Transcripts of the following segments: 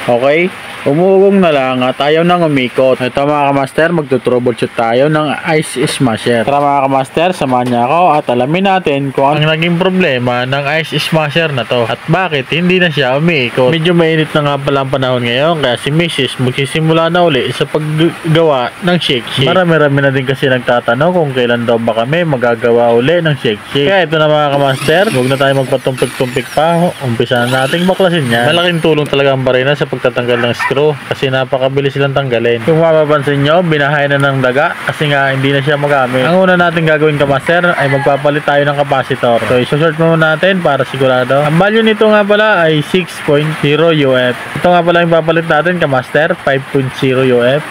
Okay, umugong na lang at ayaw nang umikot. Ito mga kamaster, magto-troubleshoot tayo ng ice smasher. Tara mga kamaster, samahan niya ako at alamin natin kung ang naging problema ng ice smasher na to at bakit hindi na siya umikot. Medyo mainit na nga pala ang panahon ngayon, kaya si Mrs. magsisimula na uli sa paggawa ng shake. Marami-rami na din kasi nagtatanong kung kailan daw ba kami magagawa uli ng shake. Kaya ito na mga kamaster, huwag na tayo magpatumpik-tumpik pa. Umpisa na nating baklasin yan. Malaking tulong talaga ang barina sa pagtatanggal ng screw kasi napakabilis silang tanggalin. Kung mapapansin nyo, binahay na ng daga kasi nga hindi na siya magamit. Ang una natin gagawin kamaster ay magpapalit tayo ng capacitor. So isusort muna natin para sigurado. Ang value nito nga pala ay 6.0 UF. Ito nga pala yung papalit natin kamaster, 5.0 UF.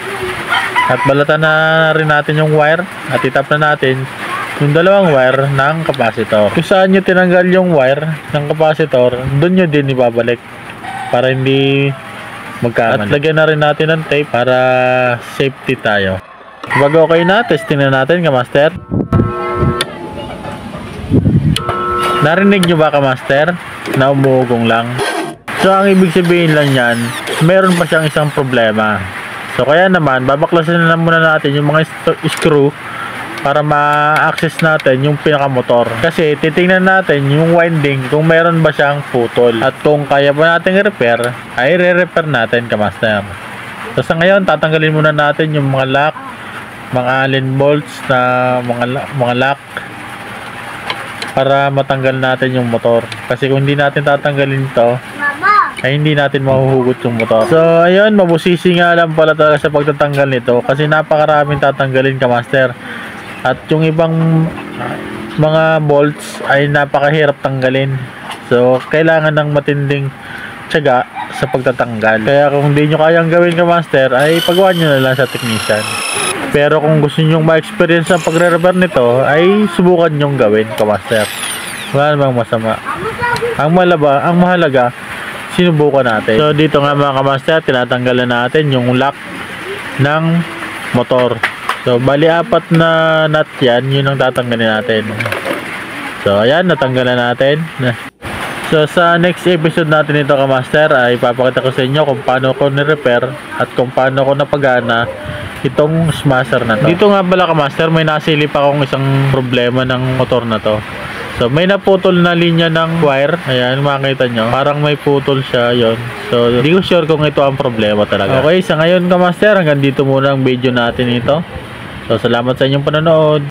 At balatan na rin natin yung wire at itap na natin yung dalawang wire ng capacitor. Kung saan nyo tinanggal yung wire ng capacitor, doon nyo din ibabalik para hindi magkamali. At lagyan na rin natin ng tape para safety tayo. Pag okay na, testing na natin kamaster. Narinig nyo ba kamaster na umuugong lang? So ang ibig sabihin lang yan, meron pa siyang isang problema. So kaya naman, babaklasin na muna natin yung mga screw para ma-access natin yung pinakamotor. Kasi titingnan natin yung winding kung meron ba siyang putol. At kung kaya ba natin i-repair, ay re-repair natin kamaster. So sa ngayon, tatanggalin muna natin yung mga lock, mga allen bolts na mga lock para matanggal natin yung motor. Kasi kung hindi natin tatanggalin to, ay hindi natin mahuhugot yung motor. So ayun, mabusisi nga lang pala talaga sa pagtatanggal nito kasi napakaraming tatanggalin kamaster. At yung ibang mga bolts ay napakahirap tanggalin. So kailangan ng matinding tiyaga sa pagtatanggal. Kaya kung hindi nyo kayang gawin kamaster, ay pagawa nyo na lang sa technician. Pero kung gusto nyo ma-experience ang pagre-repair nito, ay subukan nyo gawin kamaster. Wala namang masama. Ang mahalaga, sinubukan natin. So dito nga mga kamaster, tinatanggalan natin yung lock ng motor. So bali 4 na nut yan, yun ang tatanggalin natin. So ayan, natanggalan natin. So sa next episode natin ito kamaster ay papakita ko sa inyo kung paano ko ni-repair at kung paano ko napagana itong smasher na to. Dito nga pala kamaster, may nasilip akong isang problema ng motor na to. So may naputol na linya ng wire. Ayan, makikita nyo, parang may putol siya yon. So hindi ko sure kung ito ang problema talaga. Okay, sa ngayon kamaster, hanggang dito muna ang video natin ito. So salamat sa inyong panonood.